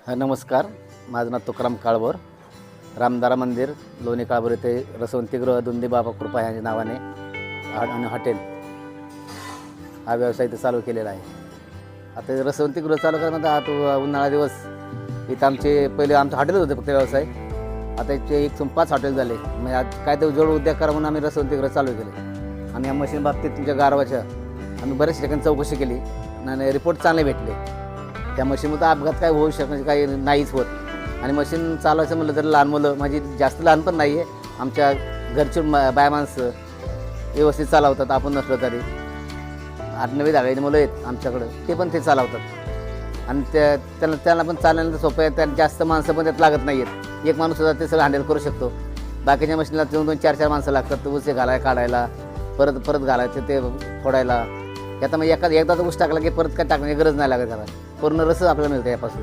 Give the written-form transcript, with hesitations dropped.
नमस्कार. माझं नाव तुकाराम काळभोर. रामदारा मंदिर लोणी काळभोर येथे रसवंतीगृह दुंदी बाबा कृपा यांच्या नावाने आणि हॉटेल हा व्यवसाय इथं चालू केलेला आहे. आता रसवंतीगृह चालू करण्यात आता उन्हाळा दिवस इथं पहिले आमचं हॉटेलच होतं फक्त व्यवसाय. आता इथे 1 हॉटेल झाले. म्हणजे आज काय ते जोड उद्योग करा म्हणून आम्ही रसवंतीगृह चालू केले. आणि या मशीन बाबतीत तुमच्या गारवाच्या आम्ही बऱ्याच ठिकाणी चौकशी केली आणि रिपोर्ट चांगले भेटले. त्या मशीनमध्ये अपघात काय होऊ शकणार काही नाहीच होत. आणि मशीन चालवायचं म्हटलं तर लहान मुलं म्हणजे जास्त लहान पण नाही आहे, आमच्या घरची बाय माणसं व्यवस्थित चालवतात. आपण नसलो तरी 8-9 धागायची मुलं आहेत आमच्याकडं, ते पण ते चालवतात. आणि त्यांना पण चालण्याला सोपं आहे. त्यात जास्त माणसं पण त्यात लागत नाही आहेत. एक माणूस सुद्धा ते सगळं हँडल करू शकतो. बाकीच्या मशीनला 2-4 माणसं लागतात. उसे काढायला परत घालायचं, ते फोडायला. आता मग एकदा ऊस टाकला की परत काय टाकण्याची गरज नाही लागत. त्याला पूर्ण रस आपल्याला मिळतं यापासून.